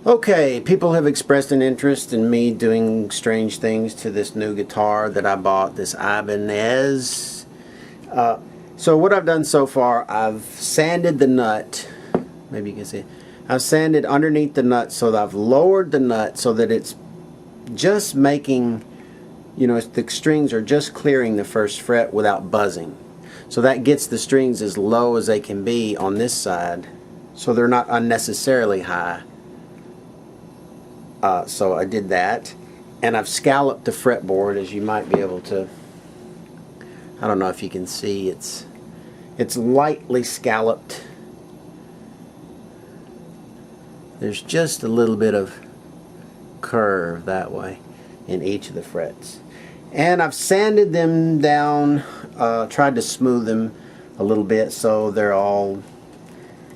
Okay, people have expressed an interest in me doing strange things to this new guitar that I bought, this Ibanez. So what I've done so far, I've sanded the nut. Maybe you can see it. I've sanded underneath the nut, so that I've lowered the nut so that it's just making, you know, the strings are just clearing the first fret without buzzing. So that gets the strings as low as they can be on this side, so they're not unnecessarily high. So I did that, and I've scalloped the fretboard, as you might be able to. I don't know if you can see, it's lightly scalloped. There's just a little bit of curve that way in each of the frets, and I've sanded them down, tried to smooth them a little bit so they're all,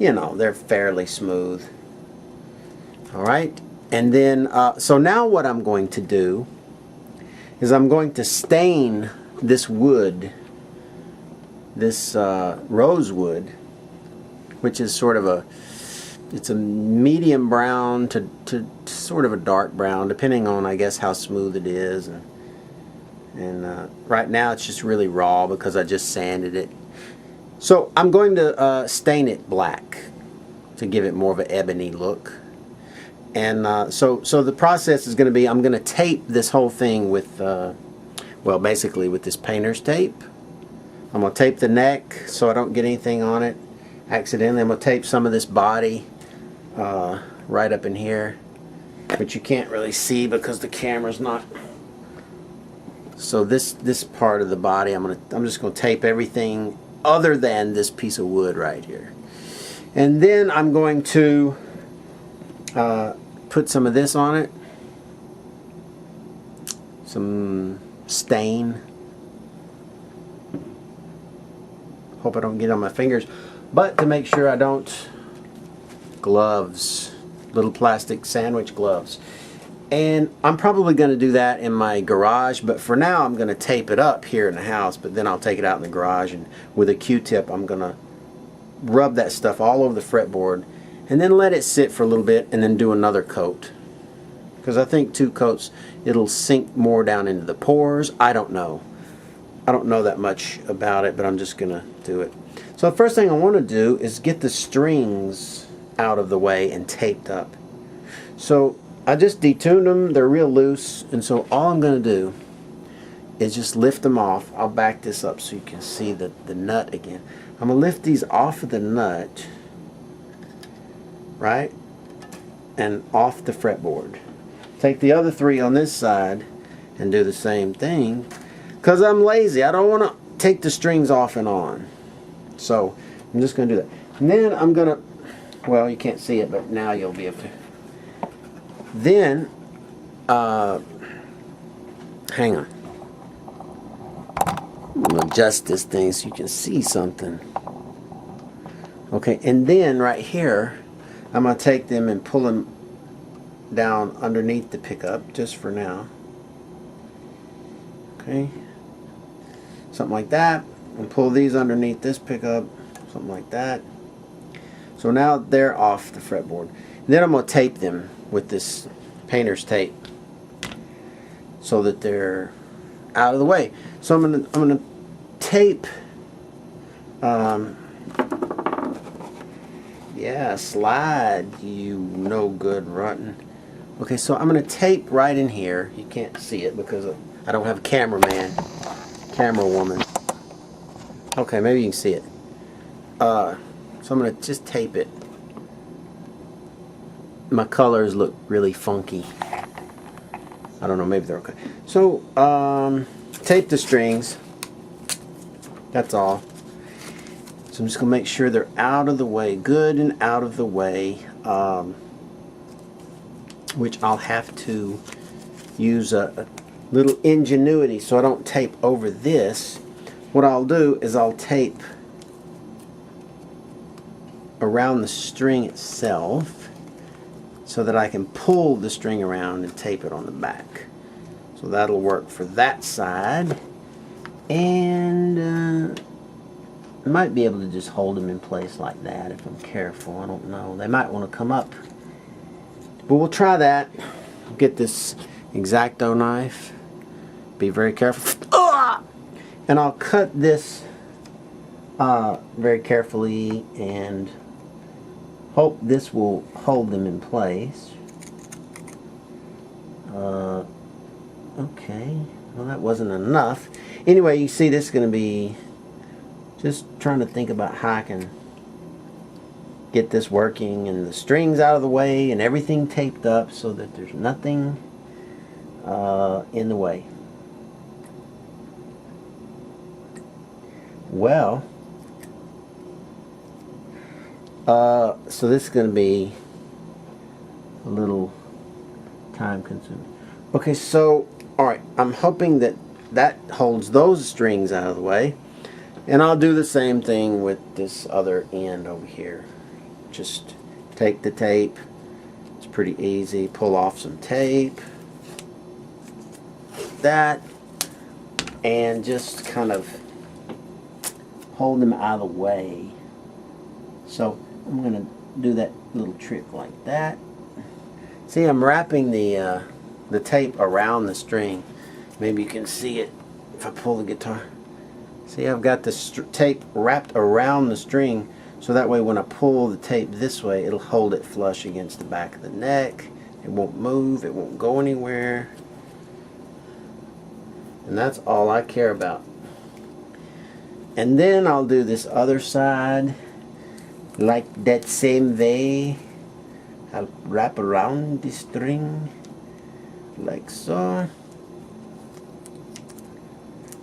you know, they're fairly smooth. Alright, and then so now what I'm going to do is I'm going to stain this wood, this rosewood, which is sort of a, it's a medium brown to sort of a dark brown, depending on, I guess, how smooth it is. And right now it's just really raw because I just sanded it. So I'm going to stain it black to give it more of an ebony look. And so the process is going to be, I'm going to tape this whole thing with, well, basically with this painter's tape. I'm going to tape the neck so I don't get anything on it accidentally. I'm going to tape some of this body right up in here, but you can't really see because the camera's not. So this part of the body, I'm just going to tape everything other than this piece of wood right here. And then I'm going to put some of this on it, some stain. Hope I don't get it on my fingers, but to make sure I don't, gloves, little plastic sandwich gloves. And I'm probably going to do that in my garage, but for now I'm going to tape it up here in the house, but then I'll take it out in the garage, and with a Q-tip I'm going to rub that stuff all over the fretboard and then let it sit for a little bit and then do another coat. Because I think 2 coats, it'll sink more down into the pores. I don't know. I don't know that much about it, but I'm just going to do it. So the first thing I want to do is get the strings out of the way and taped up. So I just detuned them. They're real loose, and so all I'm going to do is just lift them off. I'll back this up so you can see the nut again. I'm going to lift these off of the nut, right, and off the fretboard. Take the other 3 on this side and do the same thing, because I'm lazy. I don't want to take the strings off and on. So I'm just going to do that. And then I'm going to, well, you can't see it, but now you'll be able to. Then, hang on. I'm going to adjust this thing so you can see something. Okay, and then right here, I'm going to take them and pull them down underneath the pickup, just for now. Okay, something like that. And pull these underneath this pickup, something like that. So now they're off the fretboard. And then I'm going to tape them with this painter's tape so that they're out of the way. So I'm gonna tape. Yeah, slide, you no good rotten. Okay, so I'm gonna tape right in here. You can't see it because I don't have a cameraman, camera woman. Okay, maybe you can see it. So I'm gonna just tape it. My colors look really funky. I don't know, maybe they're okay. So, tape the strings. That's all. So I'm just going to make sure they're out of the way, good and out of the way, which I'll have to use a little ingenuity so I don't tape over this. What I'll do is I'll tape around the string itself, so that I can pull the string around and tape it on the back. So that'll work for that side. And I might be able to just hold them in place like that if I'm careful. I don't know. They might want to come up But we'll try that. Get this X-Acto knife. Be very careful. And I'll cut this very carefully and hope this will hold them in place. Okay, well that wasn't enough. Anyway, you see this is going to be just trying to think about how I can get this working and the strings out of the way and everything taped up so that there's nothing in the way. Well, so this is going to be a little time consuming. Okay, so alright, I'm hoping that that holds those strings out of the way, and I'll do the same thing with this other end over here. Just take the tape. It's pretty easy. Pull off some tape like that and just kind of hold them out of the way. So I'm going to do that little trick like that. See, I'm wrapping the tape around the string. Maybe you can see it if I pull the guitar. See, I've got the tape wrapped around the string, so that way when I pull the tape this way, it'll hold it flush against the back of the neck. It won't move, it won't go anywhere. And that's all I care about. And then I'll do this other side like that same way. I'll wrap around the string like so.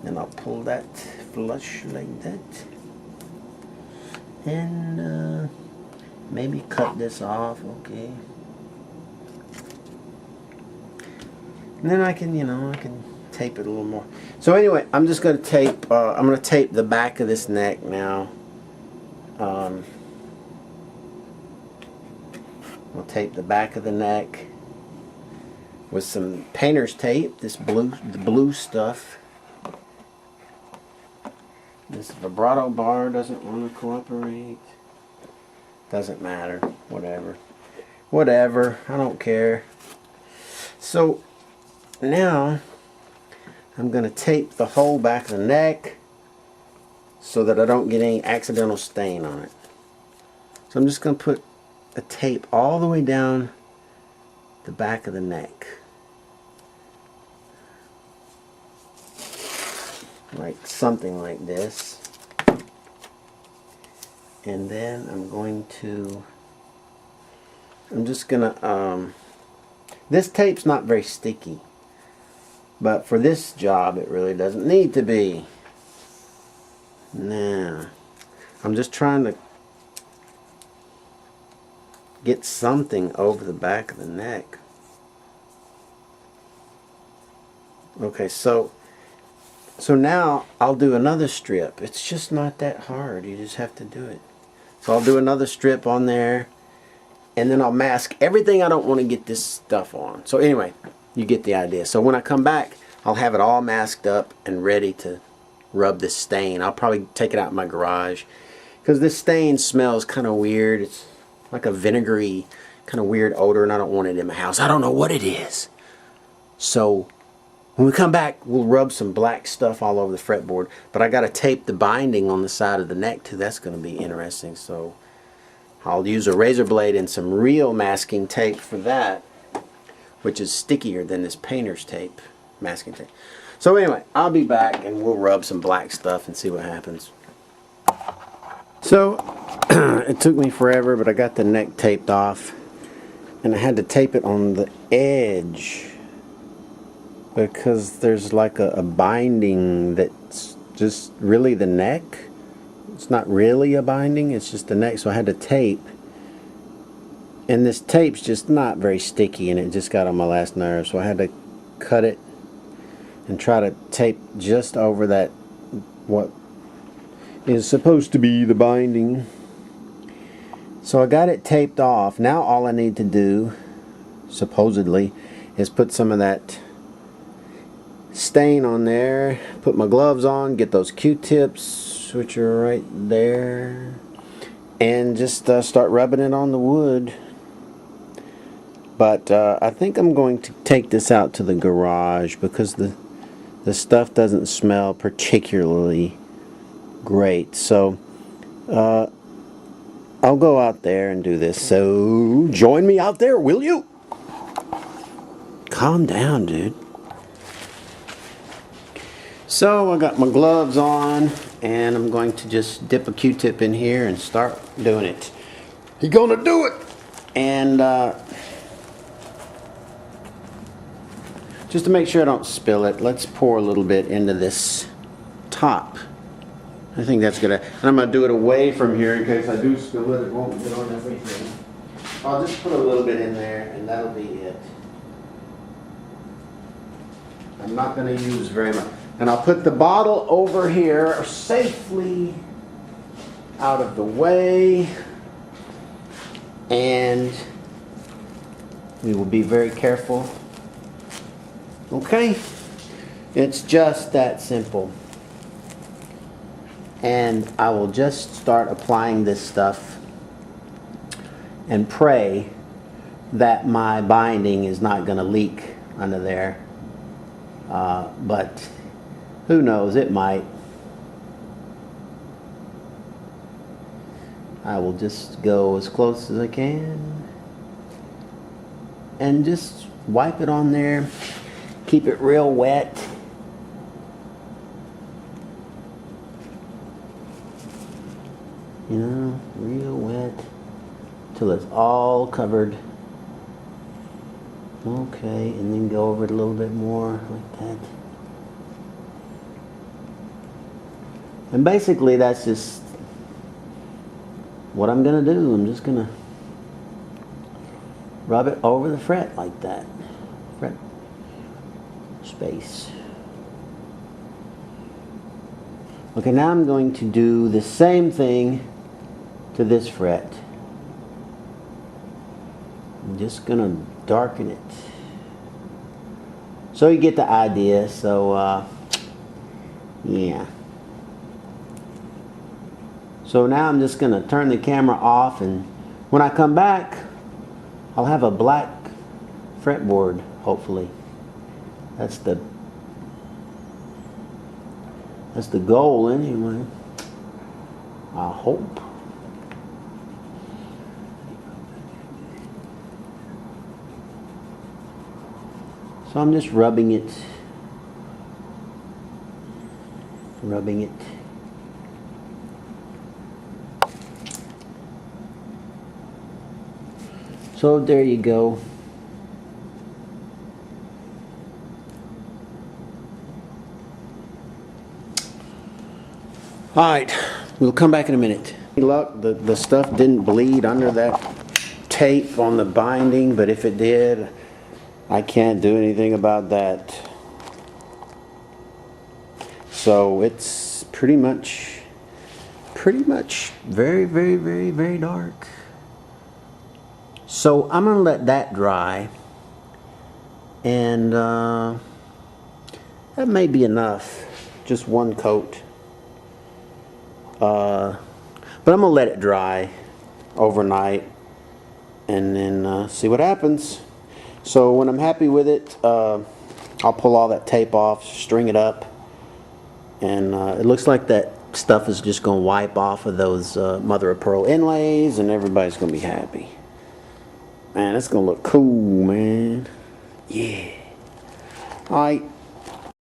Then I'll pull that flush like that. And maybe cut this off, okay. And then I can, you know, I can tape it a little more. So anyway, I'm just going to tape, I'm going to tape the back of this neck now. I'll tape the back of the neck with some painter's tape, the blue stuff. This vibrato bar doesn't want to cooperate. Doesn't matter. Whatever. Whatever. I don't care. So now I'm going to tape the whole back of the neck so that I don't get any accidental stain on it. So I'm just going to put a tape all the way down the back of the neck. Like something like this. And then I'm just gonna this tape's not very sticky, but for this job it really doesn't need to be. Now I'm just trying to get something over the back of the neck. Okay, so now I'll do another strip. It's just not that hard. You just have to do it. So I'll do another strip on there, and then I'll mask everything I don't want to get this stuff on. So anyway, you get the idea. So when I come back, I'll have it all masked up and ready to rub this stain. I'll probably take it out in my garage because this stain smells kind of weird. It's like a vinegary kind of weird odor, and I don't want it in my house. I don't know what it is. So when we come back, we'll rub some black stuff all over the fretboard. But I got to tape the binding on the side of the neck too. That's going to be interesting. So I'll use a razor blade and some real masking tape for that, which is stickier than this painter's tape, masking tape. So anyway, I'll be back and we'll rub some black stuff and see what happens. So it took me forever, but I got the neck taped off, and I had to tape it on the edge because there's like a binding that's just really the neck. It's not really a binding, it's just the neck. So I had to tape, and this tape's just not very sticky, and it just got on my last nerve. So I had to cut it and try to tape just over that what is supposed to be the binding. So I got it taped off. Now all I need to do, supposedly, is put some of that stain on there, put my gloves on, get those Q-tips, which are right there, and just start rubbing it on the wood. But I think I'm going to take this out to the garage because the stuff doesn't smell particularly great. So I'll go out there and do this. So join me out there, will you? Calm down, dude. So I got my gloves on, and I'm going to just dip a Q-tip in here and start doing it. He's gonna do it! And just to make sure I don't spill it, let's pour a little bit into this top. I think that's gonna, and I'm gonna do it away from here in case I do spill it, it won't get on everything. I'll just put a little bit in there and that'll be it. I'm not gonna use very much. And I'll put the bottle over here safely out of the way. And we will be very careful. Okay? It's just that simple. And I will just start applying this stuff and pray that my binding is not going to leak under there. But who knows, it might. I will just go as close as I can and just wipe it on there. Keep it real wet. You know, real wet till it's all covered. Okay, and then go over it a little bit more like that. And basically that's just what I'm gonna do. I'm just gonna rub it over the fret like that. Fret space. Okay, now I'm going to do the same thing to this fret. I'm just gonna darken it. So you get the idea. So yeah. So now I'm just gonna turn the camera off, and when I come back I'll have a black fretboard, hopefully. That's the goal anyway. I hope. So I'm just rubbing it. Rubbing it. So there you go. Alright, we'll come back in a minute. Look, the stuff didn't bleed under that tape on the binding, but if it did, I can't do anything about that. So it's pretty much very, very, very, very dark. So I'm gonna let that dry, and that may be enough, just one coat. But I'm gonna let it dry overnight and then see what happens. So when I'm happy with it, I'll pull all that tape off, string it up, and it looks like that stuff is just gonna wipe off of those mother of pearl inlays, and everybody's gonna be happy. Man, it's gonna look cool, man. Yeah. Alright.